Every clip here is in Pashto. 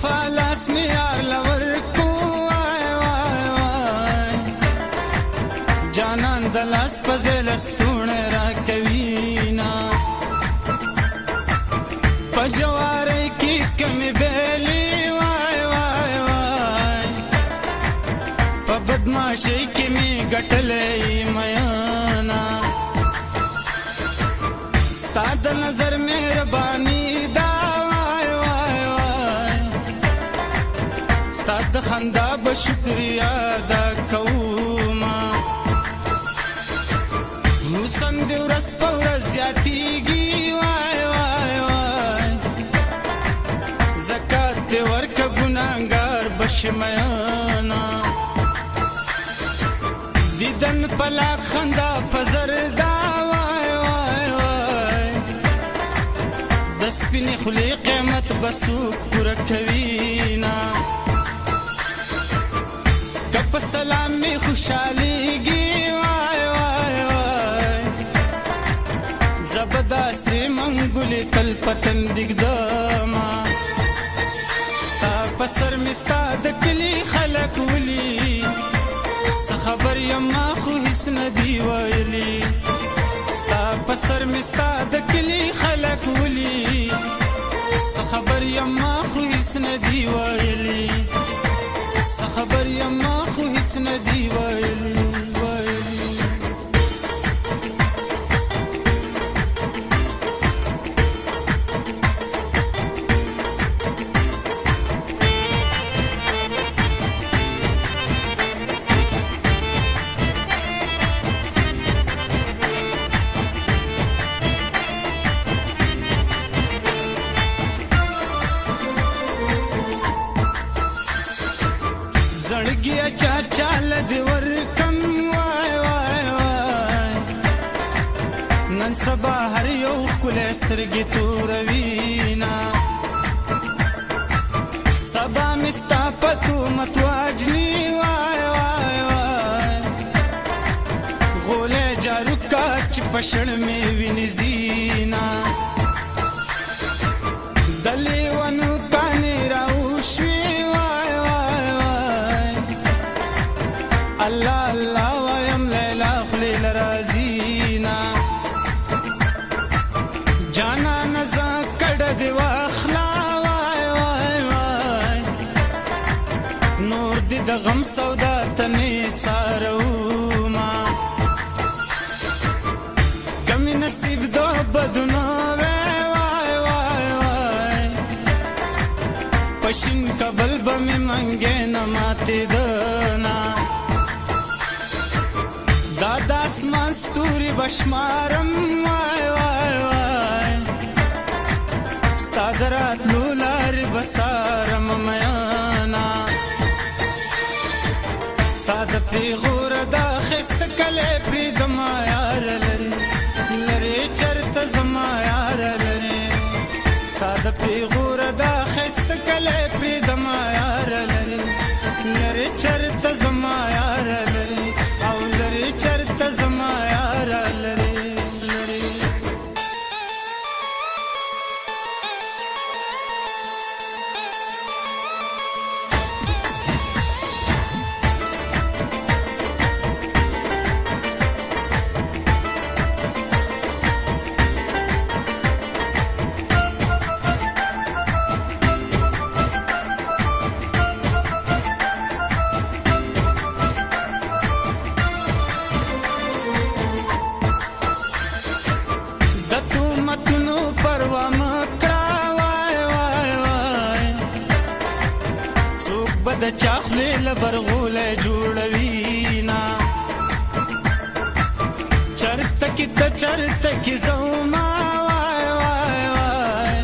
وفا لاس می یار لورکو وای وای وای جانان د لاس په زلستونه راکوینا په جواری کې کمی بیلی وای وای وای په بدماشي کې می ګټلې میانا ستا د نظر مهرباني دا وای وای وای ستا د خندا به شکریا دا کوما حسن دی ورځ په ورځ زیاتیږي وای وای وای زکات دی ورکه ګناهګار بشمیانا دیدن پلا خندا پزر دا وای وای وای د سپینې خولې قیمت بسوک پوره کوینا که په سلام می خوشحالیږي وای وای وای زبرداستی منګولې تل پتن دیږدما ستا په سر مې ستا د کلي خلک ولي څه خبر یم ما خو هېڅ نه دي ویلي ستا په سر مې ستا د کلي خلک ولي څه خبر یم ما خو هېڅ نه دي ویلي څه خبر یم ما خو هېڅ نه دي ویلي زړګیا چا چال دی ورکم وای وای وای نن سبا هر یو ښکلی سترګې توروینا سبا مې ستا په تهمت واجني وای وای وای غولی جارو کا چې په شړ مې وینې ځینا د لیونو کانې راوشوي الله الله وایم لیلا خلی لرازینا جانا نزا کڑ دی واخلا وای وای وای نور دی د غم سودا تنی ساروما کمی نصیب دو بدنو وای وای وای وای پشین کبل بمی منگے نماتی دنا دادا اسمان ستوري بشمارم وای وای وای ستا دراتلو لارې بسارم میانا ستا د پیغور دا خست کلی پریدم یار لري لري چرته زما یار لري ستا د پیغور دا خست کلی پریدم یار لري لري چرته زما یار لري او لري چرته زما یار لري د چاخلې لبرغوله جوړوینا چرته کې ته چرته کې زما وای وای وای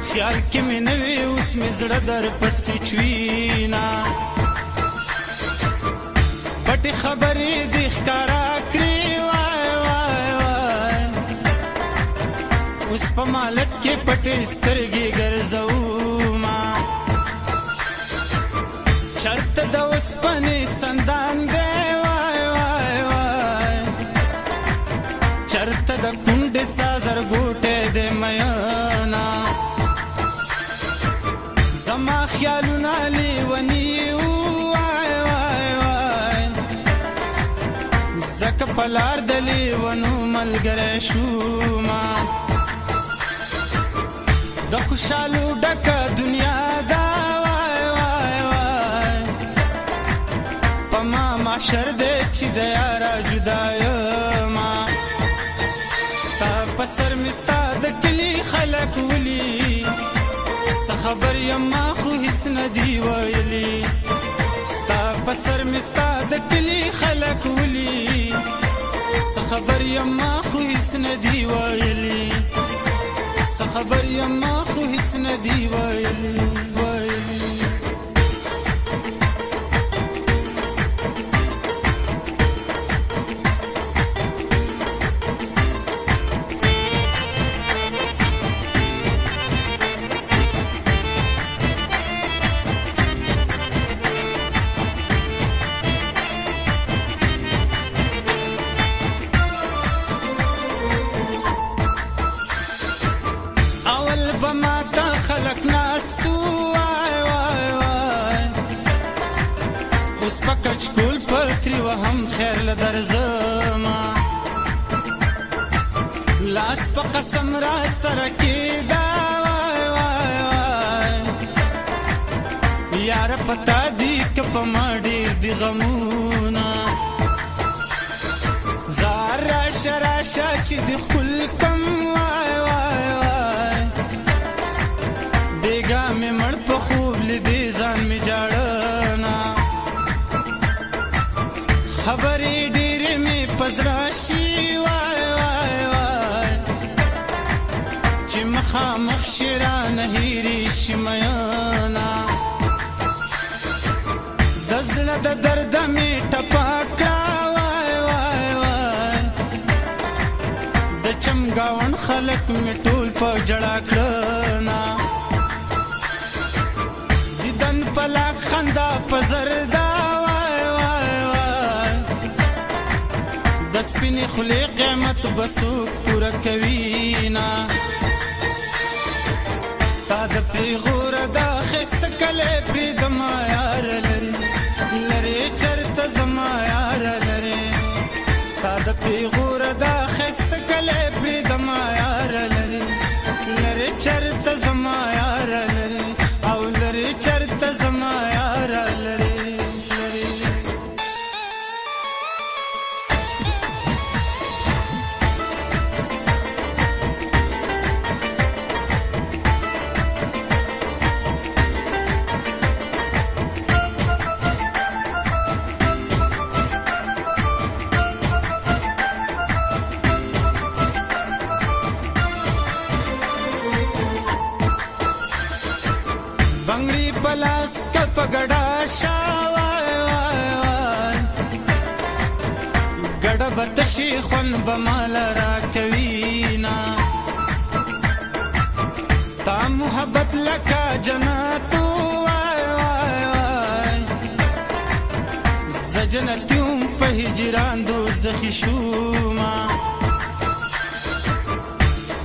خیال کې مې نوې اوس مې زړه در پسې چوینا پټې خبرې دې ښکارا کړې وای وای وای اوس په مالت کې پټې سترګې ګرځوما چرته د اوسپنې سندان دی وای وای وای چرته د کونډې سازر ګوټې دی میانا زما خیالونه لیونی وای وای وای زکه په لار د لیونو ملګری شوما د خوشالو ډکه دنیا دا وای وای وای په ما معاشر دی چې د یاره جدا یما ستا په سر مې ستا د کلي خلک ولي څه خبر یما خو هیڅ نه دي ویلي ستا په سر مې ستا د کلي خلک ولي څه خبر یما خو هیڅ نه دي ویلي څه خبر یما خو هیڅ نه دي ویلي بما تا خلق ناستو وای وای وای اوس پکچ کول پتری وهم خیر لدرزما لاس په قسم را سره کېدا وای وای وای یار پتا دی که په ما ډېر دي غمونه زار راشه راشه چې د خپل کم وای وای وای بیگا میں مڑ پا خوب لیدی زان میں جاڑنا خبری ڈیری میں پزراشی وای وای وای چی مخامخ شیران ہیری شمیانا دزل د درد میں ٹپاکا وای وای وای د چمگاون خلق میں ټول پا جڑا کړنا دن پلا خندا پزردا وای وای وای د سپینې خولې قیمت بسوک پوره کوینا ستا د پیغور دا خسته کلی پرېږدم یار لري لرې چېرته زما یار لري ستا د پیغور دا خسته کلی پرېږدم یار لري لرې چېرته زما یار لري او لري چرته زما یار لري بنگړي پلاس کپ ګډا شا وای وای وای ګډه بتشي خون بمال را کوینا ستا محبت لکا جنت وای وای وای زجنتیوم په هجران دوزخي شوما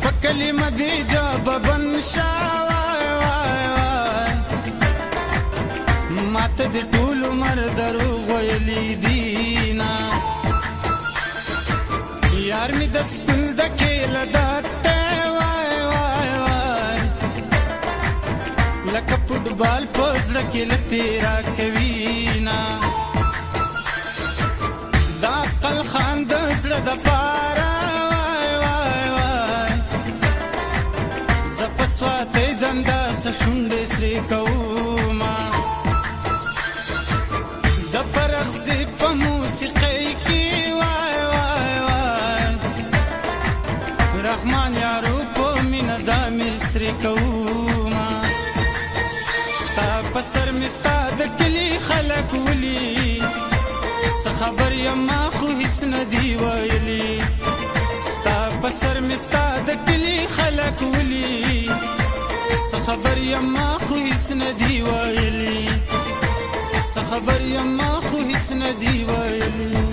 پکلی مدي جاب بن شا وای وای ماته د ټول عمر دروغ ویلي دینا یار می د سکول د کېله داته وای وای وای لکه فوټبال په زړه کې له تیرا کوینا دا عقل خان د زړه د پاره وای وای وای زه په سواتۍ دنده څه شونډې سرې کوما د پرغزي په موسیقۍ کې وای وای وای رحمان یارو په مینه د مصري کوما ستا په سر مې ستا د کلي خلک ولي څه خبر یما خو هیڅ نه دي ویلي ستا په سر مې ستا د کلي خلک ولي څه خبر یما خو هیڅ نه دي ویلي څه خبر یما خو هیڅ نه دي ویلي